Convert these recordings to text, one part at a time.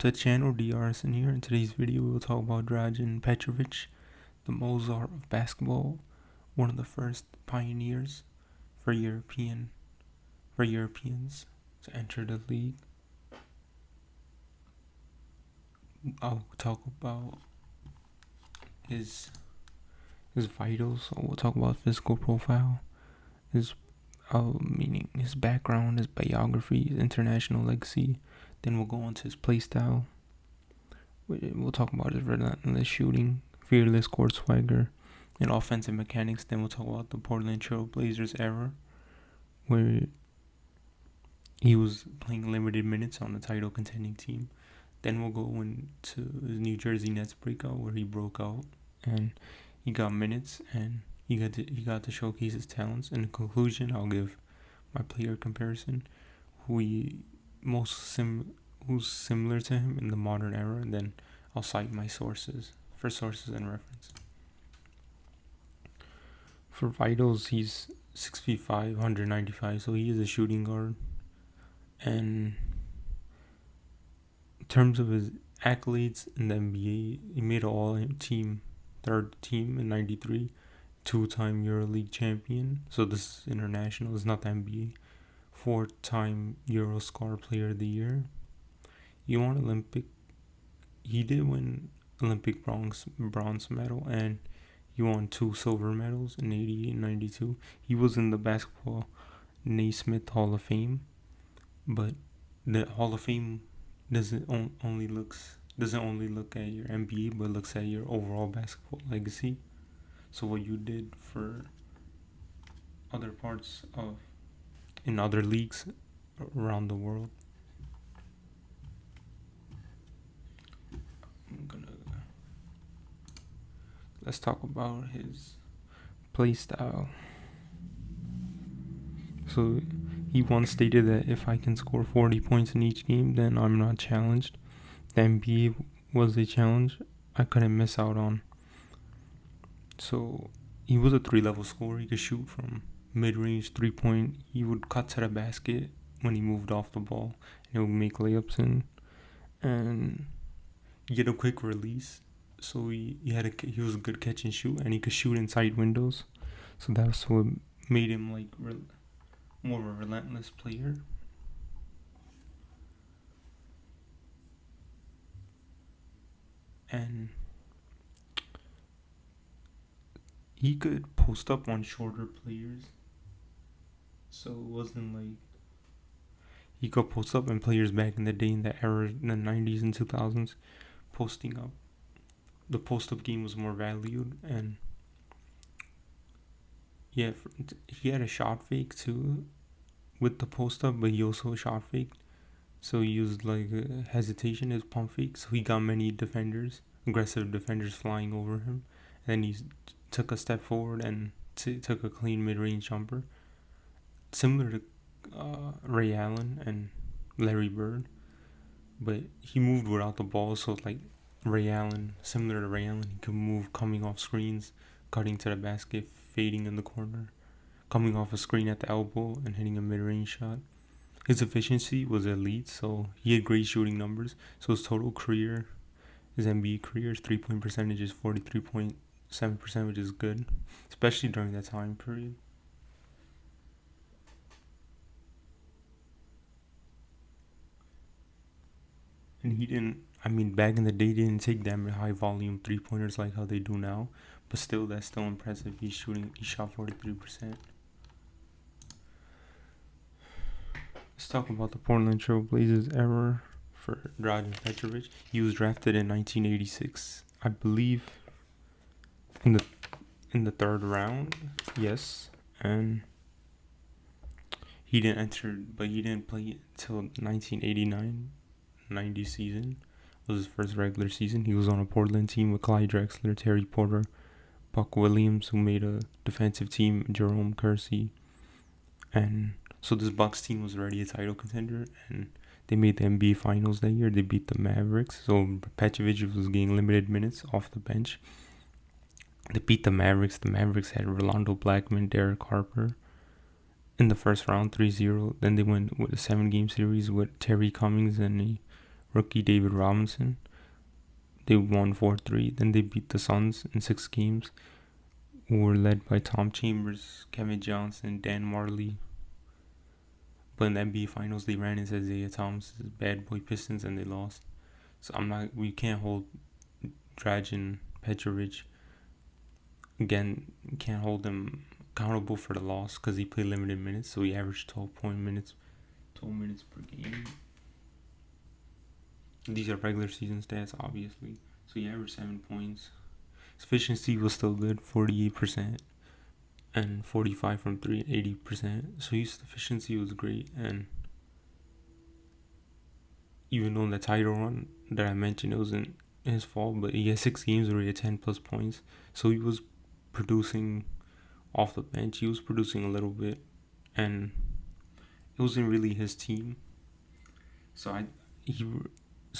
to the channel, DRSN here. In today's video, we will talk about Dražen Petrović, the Mozart of basketball, one of the first pioneers for Europeans to enter the league. I'll talk about his vitals. So we'll talk about physical profile, meaning his background, his biography, his international legacy. Then we'll go on to his play style. We'll talk about his relentless shooting, fearless court swagger, and offensive mechanics. Then we'll talk about the Portland Trail Blazers era, where he was playing limited minutes on a title contending team. Then we'll go into his New Jersey Nets breakout, where he broke out and he got minutes and he got to showcase his talents. In conclusion, I'll give my player comparison, who's similar to him in the modern era, and then I'll cite my sources and reference. For vitals, he's 6'5", 195, so he is a shooting guard. And in terms of his accolades in the NBA, he made an all-team, third team in '93, two-time EuroLeague champion. So this is international, it's not the NBA. Four-time Eurostar Player of the Year. He did win Olympic bronze medal, and he won 2 silver medals in '88 and '92. He was in the Basketball Naismith Hall of Fame, but the Hall of Fame doesn't only look at your NBA, but looks at your overall basketball legacy. So what you did for other parts in other leagues around the world. Let's talk about his play style. So he once stated that if I can score 40 points in each game, then I'm not challenged. The NBA was a challenge I couldn't miss out on. So he was a 3-level scorer. He could shoot from mid-range, 3-point. He would cut to the basket when he moved off the ball, and he would make layups in. And he had a quick release, so he was a good catch and shoot, and he could shoot inside windows. So that's what made him more of a relentless player. And he could post up on shorter players. So it wasn't he could post up on players back in the day, in the era, in the 90s and 2000s, posting up. The post-up game was more valued, and yeah, he had a shot fake too with the post-up, but he also shot faked. So he used a hesitation as pump fake, so he got many aggressive defenders flying over him. And then he took a step forward and took a clean mid-range jumper, similar to Ray Allen and Larry Bird, but he moved without the ball. So similar to Ray Allen, he could move coming off screens, cutting to the basket, fading in the corner, coming off a screen at the elbow, and hitting a mid-range shot. His efficiency was elite, so he had great shooting numbers. So his NBA career, his 3-point percentage is 43.7%, which is good, especially during that time period. And back in the day, they didn't take that high volume 3-pointers like how they do now, but still, that's still impressive. He shot 43%. Let's talk about the Portland Trail Blazers era for Dražen Petrović. He was drafted in 1986, I believe, in the 3rd round. Yes, and he didn't play until 1989-90 season. Was his first regular season. He was on a Portland team with Clyde Drexler, Terry Porter, Buck Williams, who made a defensive team, Jerome Kersey. And so this Bucks team was already a title contender, and they made the NBA Finals that year. They beat the Mavericks. So Petrović was getting limited minutes off the bench. They beat the Mavericks. The Mavericks had Rolando Blackman, Derek Harper in the first round, 3-0. Then they went with a 7-game series with Terry Cummings and rookie David Robinson. They won 4-3. Then they beat the Suns in 6 games, who were led by Tom Chambers, Kevin Johnson, Dan Marley. But in the NBA Finals, they ran into Isaiah Thomas' bad boy Pistons and they lost. So we can't hold Dražen Petrović. Again, can't hold him accountable for the loss because he played limited minutes. So he averaged 12 minutes per game. These are regular season stats, obviously. So he averaged 7 points. His efficiency was still good, 48%. And 45 from 3 and 80%. So his efficiency was great. And even though in the title run that I mentioned, it wasn't his fault, but he had 6 games where he had 10 plus points. So he was producing off the bench. He was producing a little bit. And it wasn't really his team. So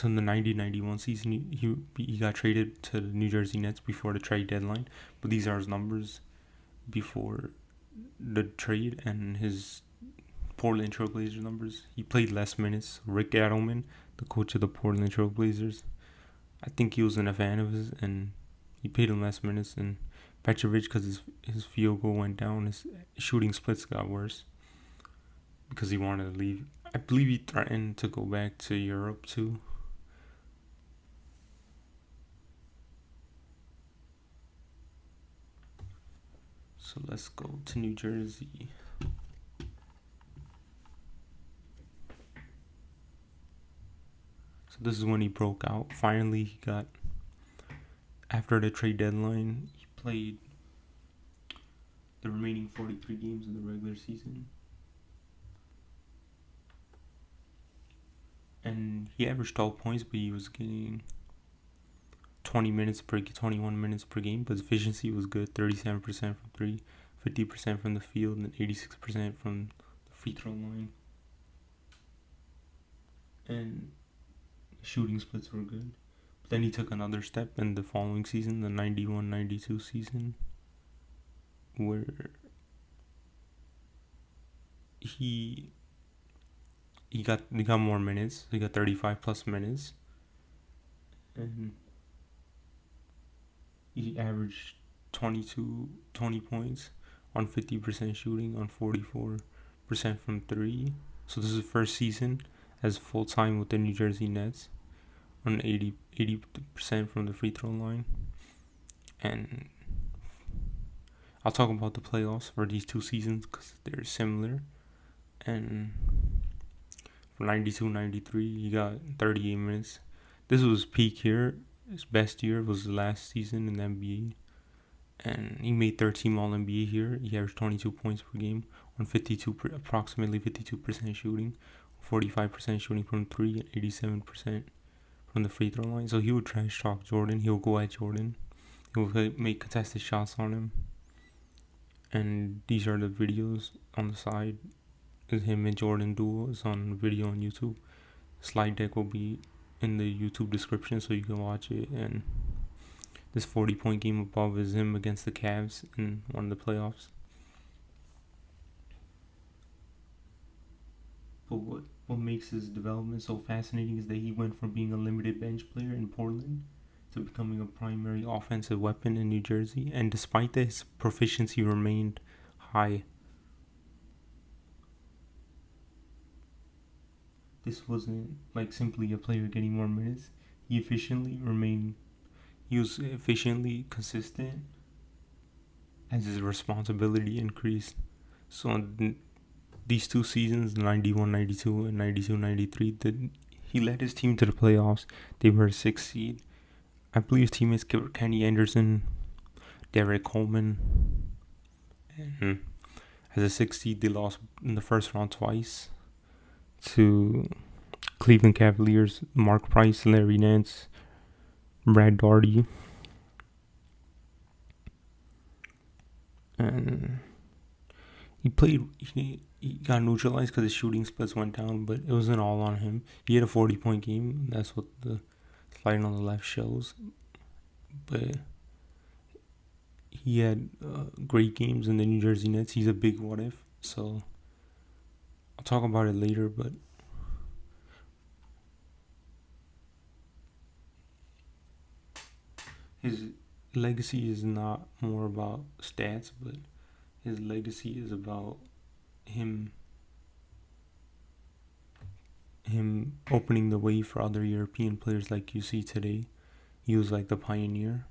in the 90-91 season, he got traded to the New Jersey Nets before the trade deadline. But these are his numbers before the trade and his Portland Trailblazers numbers. He played less minutes. Rick Adelman, the coach of the Portland Trailblazers, I think he wasn't a fan of his, and he paid him less minutes. And Petrović, because his field goal went down, his shooting splits got worse because he wanted to leave. I believe he threatened to go back to Europe too. So let's go to New Jersey. So this is when he broke out. Finally, he got, after the trade deadline, he played the remaining 43 games of the regular season. And he averaged 12 points, but he was getting 21 minutes per game, but his efficiency was good, 37% from 3, 50% from the field, and 86% from the free throw line. And shooting splits were good. But then he took another step in the following season, the 91-92 season, where he got more minutes. He got 35 plus minutes. And he averaged 20 points on 50% shooting on 44% from 3. So this is his first season as full-time with the New Jersey Nets on 80% from the free throw line. And I'll talk about the playoffs for these 2 seasons because they're similar. And for 92-93, he got 38 minutes. This was peak year. His best year was the last season in the NBA. And he made 13 All-NBA here. He averaged 22 points per game on approximately 52% shooting, 45% shooting from 3, and 87% from the free throw line. So he would trash talk Jordan. He'll go at Jordan. He'll make contested shots on him. And these are the videos on the side. Is him and Jordan duel. It's on video on YouTube. Slide deck will be in the YouTube description so you can watch it. And this 40-point game above is him against the Cavs in one of the playoffs. But what makes his development so fascinating is that he went from being a limited bench player in Portland to becoming a primary offensive weapon in New Jersey. And despite that, his proficiency remained high. This wasn't like simply a player getting more minutes. He was efficiently consistent as his responsibility increased. So in these 2 seasons, 91-92 and 92-93, he led his team to the playoffs. They were a 6th seed. I believe his teammates were Kenny Anderson, Derek Coleman. And as a 6th seed, they lost in the first round twice to Cleveland Cavaliers, Mark Price, Larry Nance, Brad Daugherty. And he got neutralized because his shooting splits went down, but it wasn't all on him. He had a 40-point game. That's what the slide on the left shows. But he had great games in the New Jersey Nets. He's a big what if, so I'll talk about it later. But his legacy is not more about stats, but his legacy is about him opening the way for other European players like you see today. He was like the pioneer.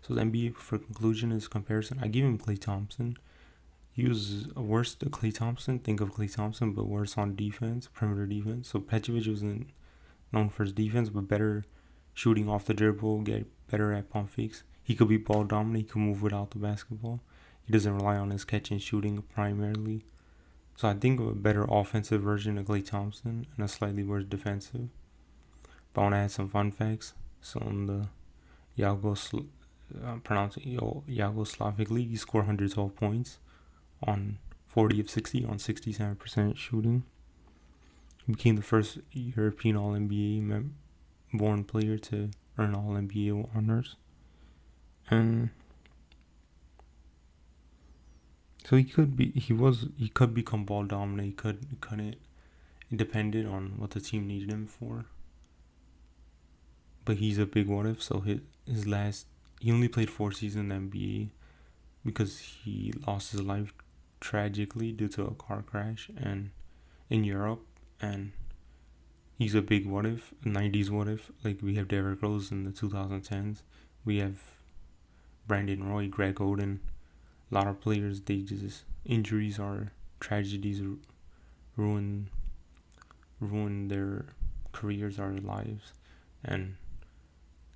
So the NBA, for conclusion, is comparison. I give him Klay Thompson. He was worse than Klay Thompson. Think of Klay Thompson, but worse on defense, perimeter defense. So Petrović wasn't known for his defense, but better shooting off the dribble, get better at pump fakes. He could be ball dominant. He could move without the basketball. He doesn't rely on his catch and shooting primarily. So I think of a better offensive version of Klay Thompson and a slightly worse defensive. But I want to add some fun facts. So in the Yugoslavic League, he scored 112 points on 40 of 60 on 67% shooting. He became the first European All-NBA born player to earn All-NBA honors. And so he could become ball dominant. He couldn't depended on what the team needed him for. But he's a big what if. So he only played 4 seasons in the NBA because he lost his life tragically due to a car crash and in Europe. And he's a big what if, 90s what if. Like we have Derrick Rose in the 2010s. We have Brandon Roy, Greg Oden. A lot of players, injuries or tragedies ruin their careers or lives, and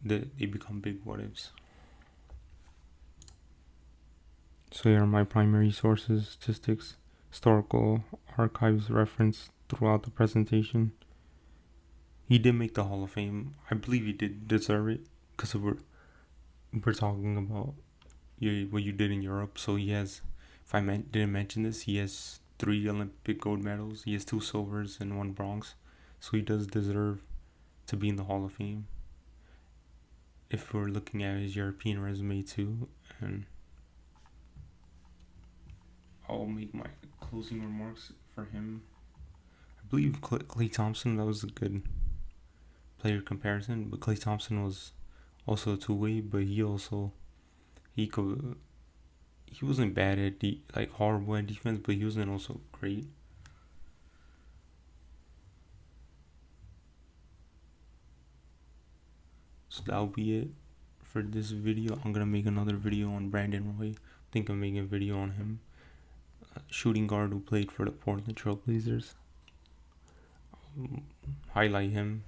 they become big what ifs. So here are my primary sources: statistics, historical archives referenced throughout the presentation. He did make the Hall of Fame. I believe he did deserve it because we're talking about what you did in Europe. So he has, if I didn't mention this, he has 3 Olympic gold medals. He has 2 silvers and 1 bronze. So he does deserve to be in the Hall of Fame. If we're looking at his European resume too, and I'll make my closing remarks for him. I believe Klay Thompson, that was a good player comparison, but Klay Thompson was also a two-way, but he wasn't bad at horrible at defense, but he wasn't also great. So that'll be it for this video. I'm gonna make another video on Brandon Roy. I think I'm making a video on him, shooting guard who played for the Portland Trail Blazers. Highlight him